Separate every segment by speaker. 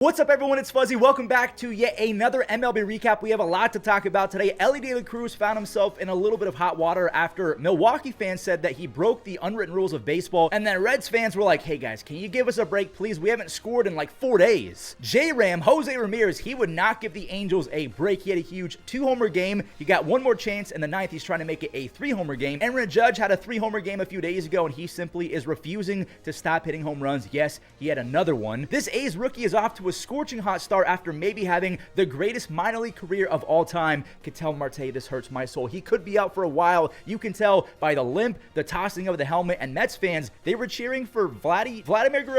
Speaker 1: What's up, everyone? It's Fuzzy. Welcome back to yet another MLB recap. We have a lot to talk about today. Elly De La Cruz found himself in a little bit of hot water after Milwaukee fans said that he broke the unwritten rules of baseball, and then Reds fans were like, hey guys, can you give us a break, please? We haven't scored in like 4 days. J-Ram, Jose Ramirez, he would not give the Angels a break. He had a huge 2-homer game. He got one more chance in the 9th. He's trying to make it a 3-homer game. Aaron Judge had a 3-homer game a few days ago, and he simply is refusing to stop hitting home runs. Yes, he had another one. This A's rookie is off to a scorching hot start after maybe having the greatest minor league career of all time. Ketel Marte, this hurts my soul. He could be out for a while. You can tell by the limp, the tossing of the helmet, and Mets fans, they were cheering for Vladdy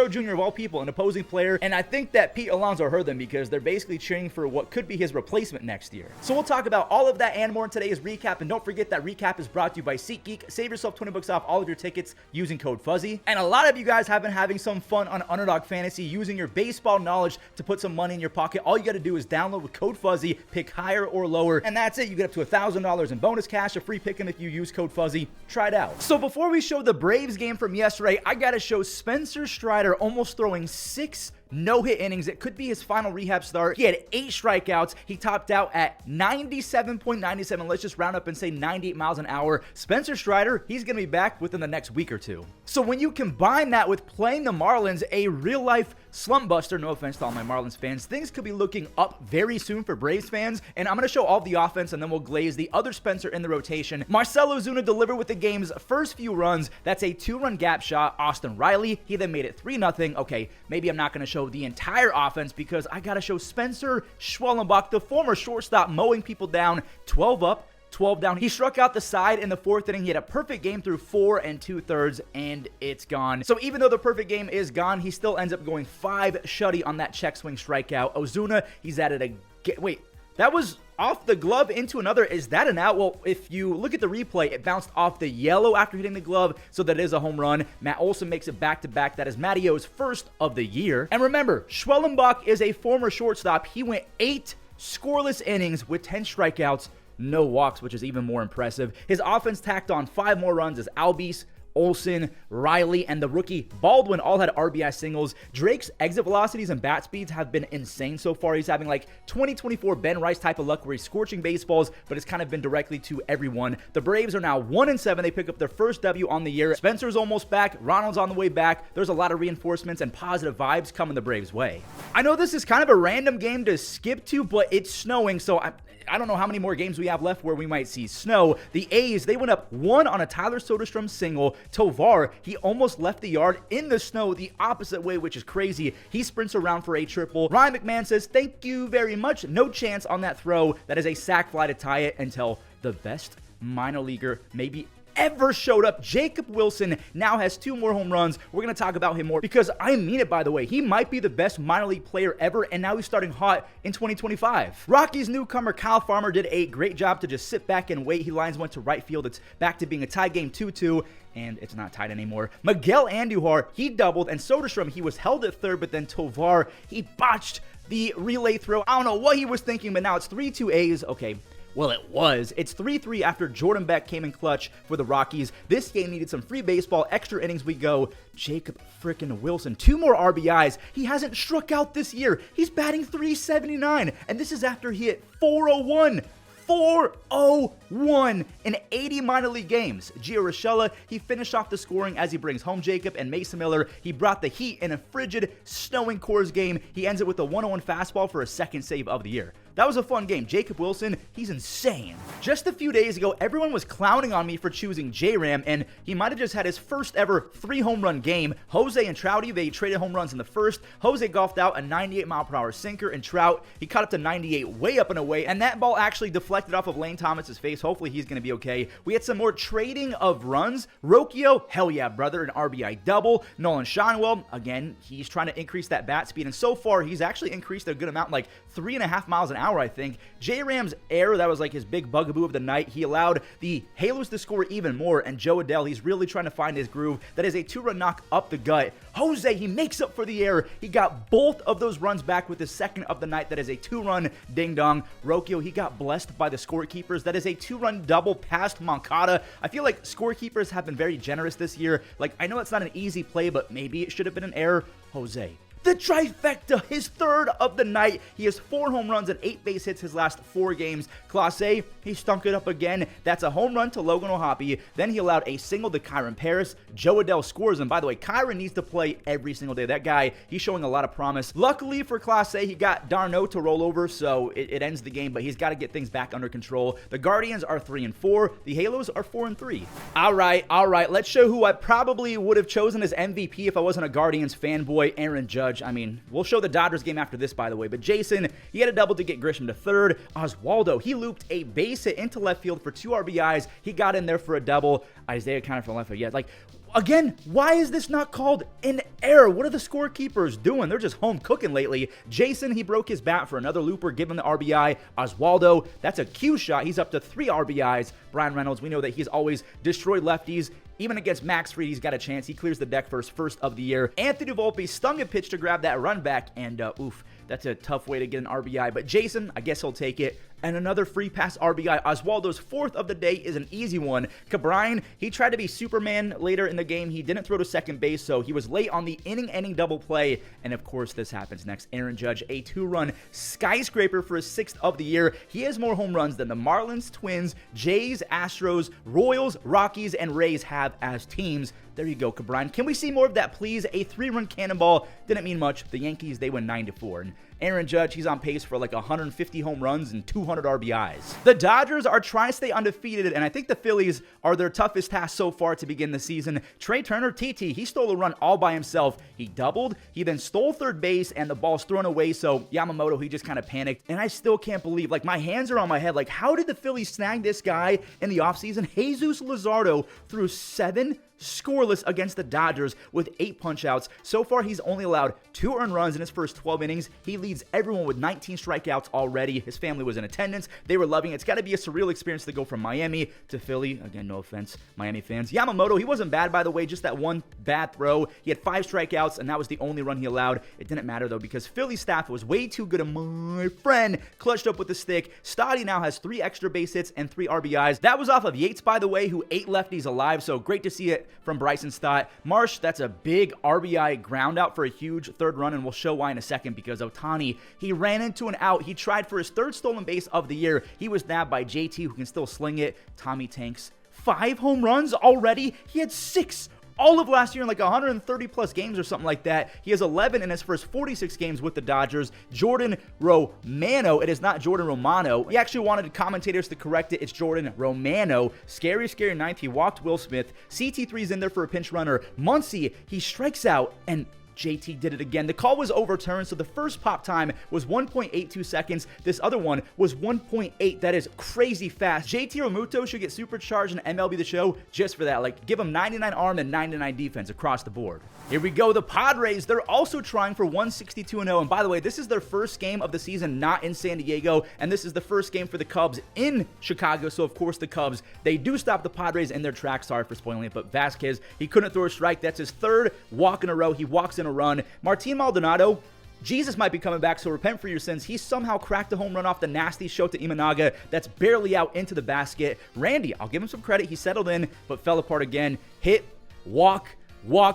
Speaker 1: Jr. of all people, an opposing player, and I think that Pete Alonso heard them because they're basically cheering for what could be his replacement next year. So we'll talk about all of that and more in today's recap, and don't forget that recap is brought to you by SeatGeek. Save yourself 20 bucks off all of your tickets using code Fuzzy. And a lot of you guys have been having some fun on Underdog Fantasy using your baseball knowledge to put some money in your pocket. All you got to do is download with code Fuzzy, pick higher or lower, and that's it. You get up to $1,000 in bonus cash, a free pick-em if you use code Fuzzy. Try it out. So before we show the Braves game from yesterday, I got to show Spencer Strider almost throwing 6 no-hit innings. It could be his final rehab start. He had 8 strikeouts. He topped out at 97.97. Let's just round up and say 98 miles an hour. Spencer Strider, he's going to be back within the next week or two. So when you combine that with playing the Marlins, a real-life slump buster, no offense to all my Marlins fans, things could be looking up very soon for Braves fans. And I'm going to show all the offense, and then we'll glaze the other Spencer in the rotation. Marcell Ozuna delivered with the game's first few runs. That's a 2-run gap shot. Austin Riley, he then made it 3-0. Okay, maybe I'm not going to show the entire offense because I got to show Spencer Schwellenbach, the former shortstop, mowing people down, 12 up, 12 down. He struck out the side in the 4th inning. He had a perfect game through 4 2/3, and it's gone. So even though the perfect game is gone, he still ends up going 5 shutty on that check swing strikeout. Ozuna, he's added a... Wait, that was off the glove into another. Is that an out? Well, if you look at the replay, it bounced off the yellow after hitting the glove, so that is a home run. Matt Olson makes it back-to-back. That is Mattio's first of the year. And remember, Schwellenbach is a former shortstop. He went 8 scoreless innings with 10 strikeouts, no walks, which is even more impressive. His offense tacked on 5 more runs as Albies, Olson, Riley, and the rookie Baldwin all had RBI singles. Drake's exit velocities and bat speeds have been insane so far. He's having like 2024 Ben Rice type of luck where he's scorching baseballs, but it's kind of been directly to everyone. The Braves are now 1-7. They pick up their first W on the year. Spencer's almost back. Ronald's on the way back. There's a lot of reinforcements and positive vibes coming the Braves' way. I know this is kind of a random game to skip to, but it's snowing, so I don't know how many more games we have left where we might see snow. The A's, they went up 1 on a Tyler Soderstrom single. Tovar, he almost left the yard in the snow the opposite way, which is crazy. He sprints around for a triple. Ryan McMahon says, thank you very much. No chance on that throw. That is a sac fly to tie it until the best minor leaguer maybe ever showed up. Jacob Wilson now has 2 more home runs. We're going to talk about him more because I mean it, by the way. He might be the best minor league player ever, and now he's starting hot in 2025. Rockies newcomer Kyle Farmer did a great job to just sit back and wait. He lines one to right field. It's back to being a tie game 2-2. And it's not tied anymore. Miguel Andujar, he doubled, and Soderstrom, he was held at third, but then Tovar, he botched the relay throw. I don't know what he was thinking, but now it's 3-2 A's. Okay. Well, it was. It's 3-3 after Jordan Beck came in clutch for the Rockies. This game needed some free baseball. Extra innings we go. Jacob frickin' Wilson. 2 more RBIs. He hasn't struck out this year. He's batting .379. And this is after he hit .401. 401 in 80 minor league games. Gio Urshela, he finished off the scoring as he brings home Jacob, and Mason Miller, he brought the heat in a frigid, snowing Coors game. He ends it with a 101 fastball for a second save of the year. That was a fun game. Jacob Wilson, he's insane. Just a few days ago, everyone was clowning on me for choosing J-Ram, and he might have just had his first ever 3-home run game. Jose and Trouty, they traded home runs in the first. Jose golfed out a 98-mile-per-hour sinker, and Trout, he caught up to 98 way up and away, and that ball actually deflected off of Lane Thomas's face. Hopefully he's going to be okay. We had some more trading of runs. Rocchio, hell yeah, brother, an RBI double. Nolan Shinwell, again, he's trying to increase that bat speed, and so far, he's actually increased a good amount, like 3.5 miles an hour, I think. J-Ram's error, that was like his big bugaboo of the night. He allowed the Halos to score even more, and Joe Adell, he's really trying to find his groove. That is a 2-run knock up the gut. Jose, he makes up for the error. He got both of those runs back with his second of the night. That is a 2-run ding-dong. Rocchio, he got blessed by the scorekeepers. That is a 2-run double past Moncada. I feel like scorekeepers have been very generous this year. Like, I know it's not an easy play, but maybe it should have been an error. Jose, the trifecta, his third of the night. He has 4 home runs and 8 base hits his last 4 games. Class A, he stunk it up again. That's a home run to Logan O'Hoppe. Then he allowed a single to Kyron Paris. Joe Adell scores, and by the way, Kyron needs to play every single day. That guy, he's showing a lot of promise. Luckily for Class A, he got Darno to roll over, so it ends the game, but he's got to get things back under control. The Guardians are 3-4. The Halos are 4-3. All right. Let's show who I probably would have chosen as MVP if I wasn't a Guardians fanboy, Aaron Judge. I mean, we'll show the Dodgers game after this, by the way. But Jason, he had a double to get Grisham to third. Oswaldo, he looped a base hit into left field for 2 RBIs. He got in there for a double. Isaiah kind of from left field. Yeah, like, again, why is this not called an error? What are the scorekeepers doing? They're just home cooking lately. Jason, he broke his bat for another looper, give him the RBI. Oswaldo, that's a Q shot. He's up to 3 RBIs. Brian Reynolds, we know that he's always destroyed lefties. Even against Max Fried, he's got a chance. He clears the deck for his first of the year. Anthony Volpe stung a pitch to grab that run back, and oof, that's a tough way to get an RBI. But Jason, I guess he'll take it. And another free pass RBI. Oswaldo's 4th of the day is an easy one. Cabrera, he tried to be Superman later in the game. He didn't throw to second base, so he was late on the inning-ending double play. And of course, this happens next. Aaron Judge, a 2-run skyscraper for his 6th of the year. He has more home runs than the Marlins, Twins, Jays, Astros, Royals, Rockies, and Rays have as teams. There you go, Cabrera. Can we see more of that, please? A 3-run cannonball. Didn't mean much. The Yankees, they win 9-4. And Aaron Judge, he's on pace for like 150 home runs and 200 RBIs. The Dodgers are trying to stay undefeated, and I think the Phillies are their toughest task so far to begin the season. Trey Turner, TT, he stole a run all by himself. He doubled, he then stole third base, and the ball's thrown away, so Yamamoto, he just kind of panicked. And I still can't believe, like, my hands are on my head. Like, how did the Phillies snag this guy in the offseason? Jesus Luzardo threw 7 scoreless against the Dodgers with 8 punch-outs. So far, he's only allowed 2 earned runs in his first 12 innings. He leads everyone with 19 strikeouts already. His family was in attendance. They were loving it. It's got to be a surreal experience to go from Miami to Philly. Again, no offense, Miami fans. Yamamoto, he wasn't bad, by the way, just that one bad throw. He had 5 strikeouts, and that was the only run he allowed. It didn't matter, though, because Philly staff was way too good, and my friend clutched up with the stick. Stoddy now has 3 extra base hits and 3 RBIs. That was off of Yates, by the way, who 8 lefties alive, so great to see it from Bryson Stott. Marsh, that's a big RBI ground out for a huge 3rd run, and we'll show why in a second, because Ohtani, he ran into an out. He tried for his 3rd stolen base of the year. He was nabbed by JT, who can still sling it. Tommy Tanks, 5 home runs already. He had 6 all of last year in like 130 plus games or something like that. He has 11 in his first 46 games with the Dodgers. Jordan Romano, it is not Jordan Romano. He actually wanted commentators to correct it. It's Jordan Romano. Scary 9th. He walked Will Smith. CT3's in there for a pinch runner. Muncy, he strikes out, and JT did it again. The call was overturned, so the first pop time was 1.82 seconds. This other one was 1.8. That is crazy fast. JT Realmuto should get supercharged in MLB The Show just for that. Like, give him 99 arm and 99 defense across the board. Here we go. The Padres, they're also trying for 162-0. And by the way, this is their first game of the season not in San Diego, and this is the first game for the Cubs in Chicago. So, of course, the Cubs, they do stop the Padres in their tracks. Sorry for spoiling it, but Vasquez, he couldn't throw a strike. That's his 3rd walk in a row. He walks in a run. Martin Maldonado, Jesus might be coming back, so repent for your sins. He somehow cracked a home run off the nasty Shota Imanaga that's barely out into the basket. Randy, I'll give him some credit. He settled in, but fell apart again. Hit, walk.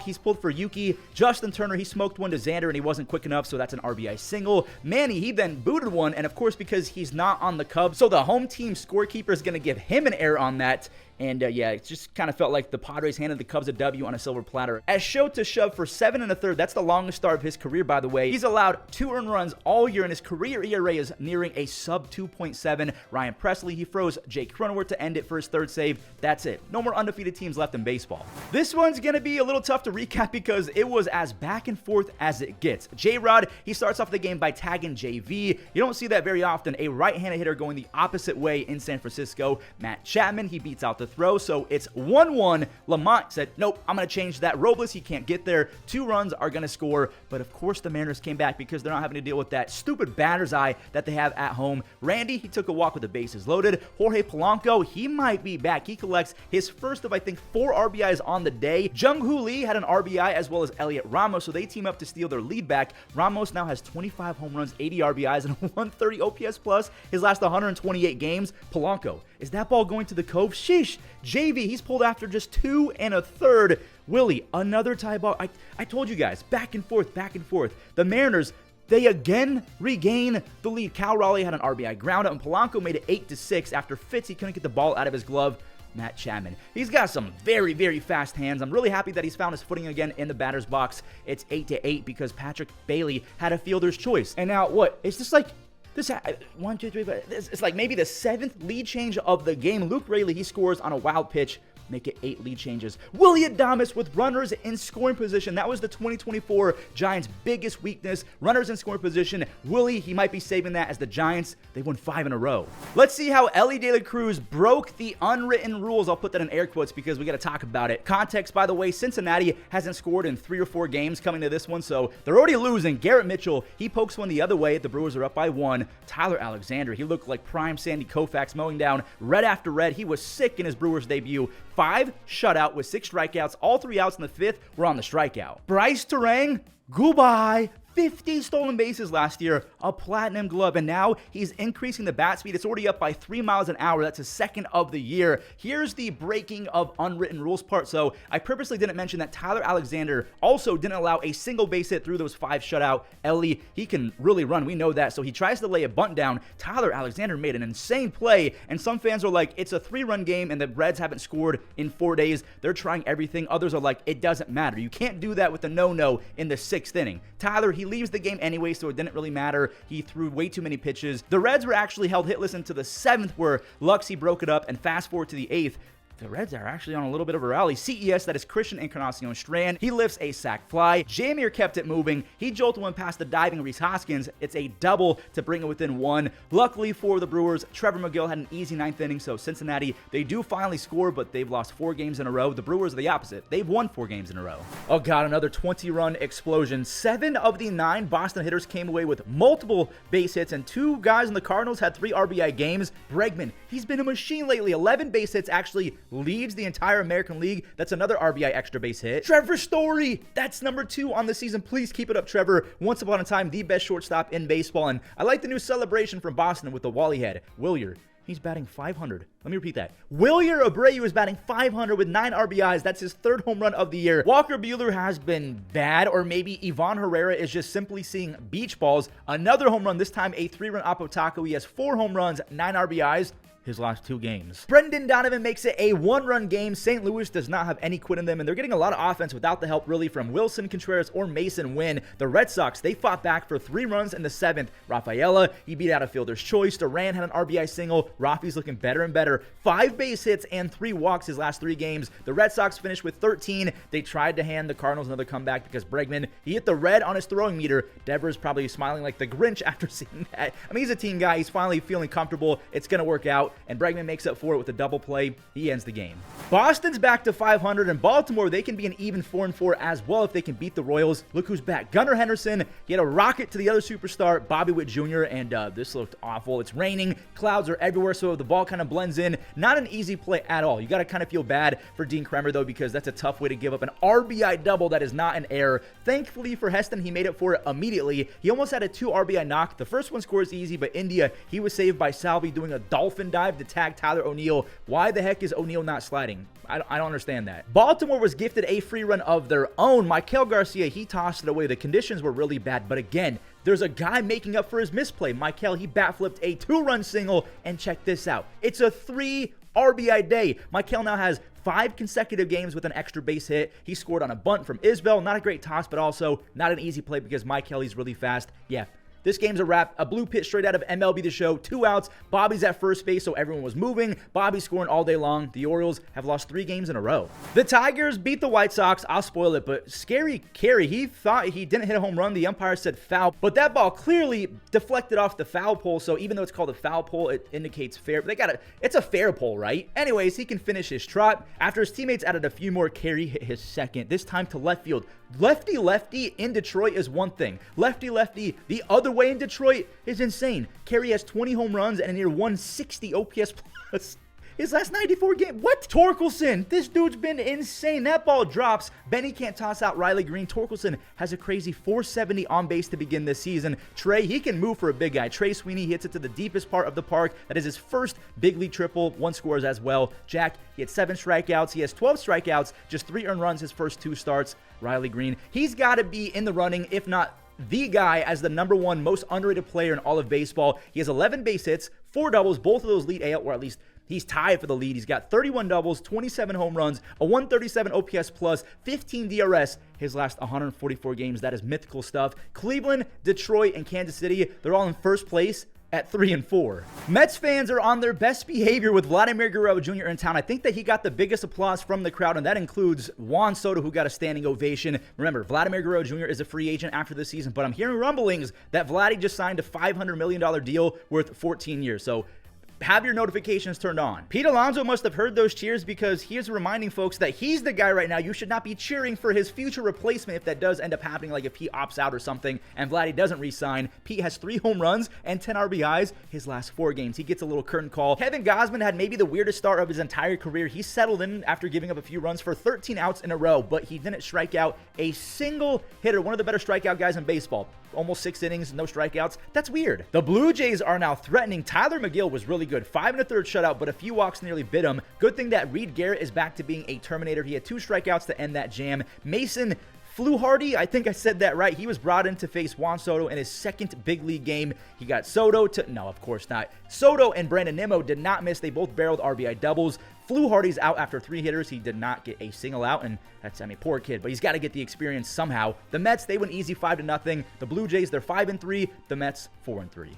Speaker 1: He's pulled for Yuki. Justin Turner, he smoked one to Xander, and he wasn't quick enough, so that's an RBI single. Manny, he then booted one, and of course, because he's not on the Cubs, so the home team scorekeeper is going to give him an error on that. And yeah, it just kind of felt like the Padres handed the Cubs a W on a silver platter. As Shota shoved for 7 1/3, that's the longest start of his career, by the way. He's allowed 2 earned runs all year, and his career ERA is nearing a sub 2.7. Ryan Presley, he froze Jake Cronenworth to end it for his 3rd save. That's it. No more undefeated teams left in baseball. This one's going to be a little tough to recap because it was as back and forth as it gets. J-Rod, he starts off the game by tagging JV. You don't see that very often. A right-handed hitter going the opposite way in San Francisco. Matt Chapman, he beats out the throw, so it's 1-1. Lamont said, nope, I'm going to change that. Robles, he can't get there. 2 runs are going to score, but of course the Mariners came back because they're not having to deal with that stupid batter's eye that they have at home. Randy, he took a walk with the bases loaded. Jorge Polanco, he might be back. He collects his first of, I think, 4 RBIs on the day. Jung-Hoo Lee had an RBI as well as Elliot Ramos, so they team up to steal their lead back. Ramos now has 25 home runs, 80 RBIs, and 130 OPS plus his last 128 games. Polanco, Is that ball going to the cove? Sheesh. JV, he's pulled after just 2 1/3. Willy, another tie ball. I told you guys, back and forth, back and forth. The Mariners, they again regain the lead. Cal Raleigh had an RBI ground out, and Polanco made it 8-6 after Fitz, he couldn't get the ball out of his glove. Matt Chapman, he's got some very, very fast hands. I'm really happy that he's found his footing again in the batter's box. It's 8-8 because Patrick Bailey had a fielder's choice. And now what? It's just like this, 1, 2, 3, 4. It's like maybe the 7th lead change of the game. Luke Raley, he scores on a wild pitch. Make it 8 lead changes. Willy Adames with runners in scoring position. That was the 2024 Giants' biggest weakness. Runners in scoring position. Willy, he might be saving that as the Giants, they won 5 in a row. Let's see how Elly De La Cruz broke the unwritten rules. I'll put that in air quotes because we got to talk about it. Context, by the way, Cincinnati hasn't scored in 3 or 4 games coming to this one, so they're already losing. Garrett Mitchell, he pokes one the other way. The Brewers are up by 1. Tyler Alexander, he looked like prime Sandy Koufax mowing down red after red. He was sick in his Brewers debut. 5 shutout with 6 strikeouts. All 3 outs in the 5th were on the strikeout. Bryce Terang, goodbye. 50 stolen bases last year, a platinum glove, and now he's increasing the bat speed. It's already up by 3 miles an hour. That's his 2nd of the year. Here's the breaking of unwritten rules part. So I purposely didn't mention that Tyler Alexander also didn't allow a single base hit through those 5 shutout. Elly, he can really run. We know that. So he tries to lay a bunt down. Tyler Alexander made an insane play, and some fans are like, it's a 3-run game, and the Reds haven't scored in 4 days. They're trying everything. Others are like, it doesn't matter. You can't do that with a no-no in the 6th inning. Tyler, he leaves the game anyway, so it didn't really matter. He threw way too many pitches. The Reds were actually held hitless into the 7th, where Luxy broke it up, and fast forward to the 8th. The Reds are actually on a little bit of a rally. CES, that is Christian Encarnacion Strand. He lifts a sac fly. Jamir kept it moving. He jolted one past the diving Rhys Hoskins. It's a double to bring it within 1. Luckily for the Brewers, Trevor McGill had an easy 9th inning, so Cincinnati, they do finally score, but they've lost 4 games in a row. The Brewers are the opposite. They've won 4 games in a row. Oh God, another 20-run explosion. 7 of the 9 Boston hitters came away with multiple base hits, and 2 guys in the Cardinals had 3 RBI games. Bregman, he's been a machine lately. 11 base hits, actually leads the entire American League. That's another RBI extra base hit. Trevor Story, that's number 2 on the season. Please keep it up, Trevor. Once upon a time, the best shortstop in baseball. And I like the new celebration from Boston with the Wally head. Wilyer, he's batting 500. Let me repeat that. Wilyer Abreu is batting 500 with 9 RBIs. That's his 3rd home run of the year. Walker Buehler has been bad, or maybe Ivan Herrera is just simply seeing beach balls. Another home run, this time a 3-run Apotaco. He has 4 home runs, 9 RBIs. His last 2 games. Brendan Donovan makes it a 1-run game. St. Louis does not have any quit in them, and they're getting a lot of offense without the help really from Wilson Contreras or Mason Wynn. The Red Sox, they fought back for 3 runs in the 7th. Rafaela, he beat out a fielder's choice. Duran had an RBI single. Rafi's looking better and better. 5 base hits and 3 walks his last 3 games. The Red Sox finished with 13. They tried to hand the Cardinals another comeback because Bregman, he hit the red on his throwing meter. Devers probably smiling like the Grinch after seeing that. I mean, he's a team guy. He's finally feeling comfortable. It's going to work out. And Bregman makes up for it with a double play. He ends the game. Boston's back to 500, and Baltimore, they can be an even 4-4 as well if they can beat the Royals. Look who's back. Gunnar Henderson, he had a rocket to the other superstar, Bobby Witt Jr., and this looked awful. It's raining. Clouds are everywhere, so the ball kind of blends in. Not an easy play at all. You got to kind of feel bad for Dean Kremer, though, because that's a tough way to give up an RBI double that is not an error. Thankfully for Heston, he made up for it immediately. He almost had a 2 RBI knock. The first one scores easy, but India, he was saved by Salvi doing a dolphin dive to tag Tyler O'Neill. Why the heck is O'Neill not sliding? I don't understand that. Baltimore was gifted a free run of their own. Maikel Garcia, he tossed it away. The conditions were really bad, but again, there's a guy making up for his misplay. Maikel, he bat flipped a 2-run single, and check this out. It's a 3 RBI day. Maikel now has 5 consecutive games with an extra base hit. He scored on a bunt from Isbell. Not a great toss, but also not an easy play because Maikel, he's really fast. Yeah. This game's a wrap. A blue pitch straight out of MLB The Show. 2 outs. Bobby's at first base, so everyone was moving. Bobby's scoring all day long. The Orioles have lost 3 games in a row. The Tigers beat the White Sox. I'll spoil it, but Scary Carey, he thought he didn't hit a home run. The umpire said foul, but that ball clearly deflected off the foul pole, so even though it's called a foul pole, it indicates fair. It's a fair pole, right? Anyways, he can finish his trot. After his teammates added a few more, Carey hit his 2nd, this time to left field. Lefty in Detroit is one thing. Lefty the other way in Detroit is insane. Carey has 20 home runs and a near 160 OPS plus. His last 94 games. What? Torkelson. This dude's been insane. That ball drops. Benny can't toss out Riley Green. Torkelson has a crazy 470 on base to begin this season. Trey, he can move for a big guy. Trey Sweeney hits it to the deepest part of the park. That is his first big league triple. 1 scores as well. Jack, he had 7 strikeouts. He has 12 strikeouts, just 3 earned runs his first 2 starts. Riley Green, he's got to be in the running, if not the guy, as the #1 most underrated player in all of baseball. He has 11 base hits, 4 doubles, both of those lead AL, or at least he's tied for the lead. He's got 31 doubles, 27 home runs, a 137 OPS plus, 15 DRS his last 144 games. That is mythical stuff. Cleveland, Detroit, and Kansas City, they're all in first place at 3 and 4. Mets fans are on their best behavior with Vladdy Guerrero Jr. in town. I think that he got the biggest applause from the crowd, and that includes Juan Soto, who got a standing ovation. Remember, Vladdy Guerrero Jr. is a free agent after this season, but I'm hearing rumblings that Vladdy just signed a $500 million deal worth 14 years. So have your notifications turned on. Pete Alonso must have heard those cheers, because he is reminding folks that he's the guy right now. You should not be cheering for his future replacement if that does end up happening, like if he opts out or something and Vladdy doesn't re-sign. Pete has 3 home runs and 10 RBIs his last 4 games. He gets a little curtain call. Kevin Gausman had maybe the weirdest start of his entire career. He settled in after giving up a few runs for 13 outs in a row, but he didn't strike out a single hitter. One of the better strikeout guys in baseball. Almost 6 innings, no strikeouts. That's weird. The Blue Jays are now threatening. Tyler McGill was really good. 5 1/3 shutout, but a few walks nearly bit him. Good thing that Reed Garrett is back to being a Terminator. He had 2 strikeouts to end that jam. Mason Fluharty, I think I said that right. He was brought in to face Juan Soto in his second big league game. He got Soto to, no, of course not. Soto and Brandon Nimmo did not miss. They both barreled RBI doubles. Fluharty's out after 3 hitters. He did not get a single out, and that's, I mean, poor kid, but he's got to get the experience somehow. The Mets, they went easy 5-0. The Blue Jays, they're 5-3. The Mets, 4-3.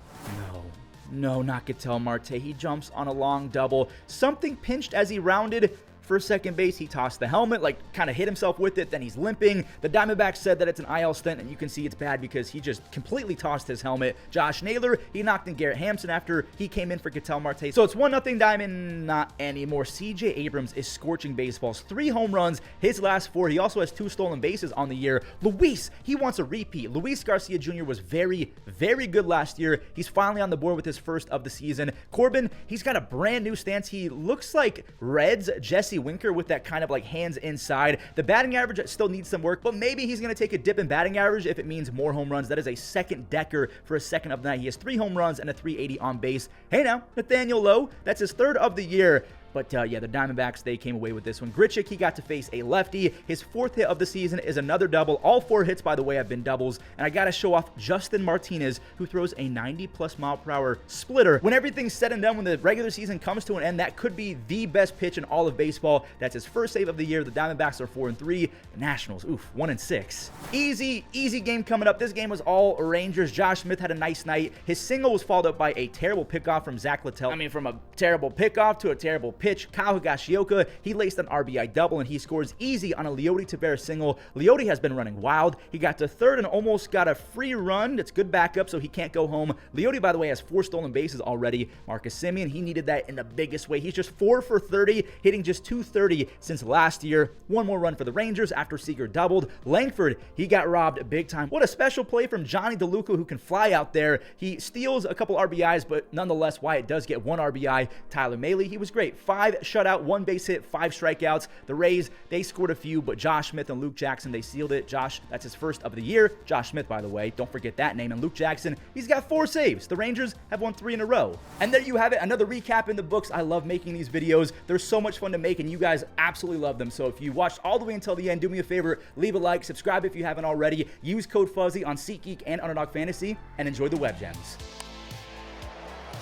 Speaker 1: No, not Ketel Marte. He jumps on a long double. Something pinched as he rounded for second base. He tossed the helmet, like kind of hit himself with it. Then he's limping. The Diamondbacks said that it's an IL stunt, and you can see it's bad because he just completely tossed his helmet. Josh Naylor, he knocked in Garrett Hampson after he came in for Ketel Marte. So it's 1-0 Diamond, not anymore. CJ Abrams is scorching baseballs. 3 home runs, his last 4. He also has 2 stolen bases on the year. Luis, he wants a repeat. Luis Garcia Jr. was very, very good last year. He's finally on the board with his first of the season. Corbin, he's got a brand new stance. He looks like Reds Jesse Winker with that kind of like hands inside. The batting average still needs some work, but maybe he's going to take a dip in batting average if it means more home runs. That is a second decker for a second of the night. He has 3 home runs and a 380 on base. Hey now, Nathaniel Lowe, that's his 3rd of the year. But yeah, the Diamondbacks, they came away with this one. Grichuk, he got to face a lefty. His 4th hit of the season is another double. All 4 hits, by the way, have been doubles. And I got to show off Justin Martinez, who throws a 90+ mile-per-hour splitter. When everything's said and done, when the regular season comes to an end, that could be the best pitch in all of baseball. That's his first save of the year. The Diamondbacks are 4-3. The Nationals, 1-6. Easy game coming up. This game was all Rangers. Josh Smith had a nice night. His single was followed up by a terrible pickoff from Zach Littell. I mean, from a terrible pickoff to a terrible pitch. Kyle Higashioka, he laced an RBI double, and he scores easy on a Leody Taveras single. Leody has been running wild. He got to 3rd and almost got a free run. It's good backup, so he can't go home. Leody, by the way, has 4 stolen bases already. Marcus Semien, he needed that in the biggest way. He's just 4 for 30, hitting just .230 since last year. 1 more run for the Rangers after Seager doubled. Langford, he got robbed big time. What a special play from Johnny DeLuca, who can fly out there. He steals a couple RBIs, but nonetheless, Wyatt does get 1 RBI. Tyler Mahle, he was great. 5 shutout, 1 base hit, 5 strikeouts. The Rays, they scored a few, but Josh Smith and Luke Jackson, they sealed it. Josh, that's his 1st of the year. Josh Smith, by the way, don't forget that name. And Luke Jackson, he's got 4 saves. The Rangers have won 3 in a row. And there you have it, another recap in the books. I love making these videos. They're so much fun to make, and you guys absolutely love them. So if you watched all the way until the end, do me a favor, leave a like, subscribe if you haven't already, use code Fuzzy on SeatGeek and Underdog Fantasy, and enjoy the web gems.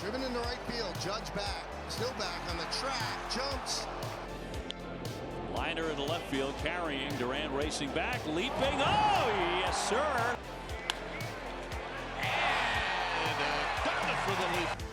Speaker 2: Driven into right field, Judge back, still back on the track, jumps.
Speaker 3: Liner in the left field, carrying Durant, racing back, leaping. Oh, yes, sir. And down it for the leap.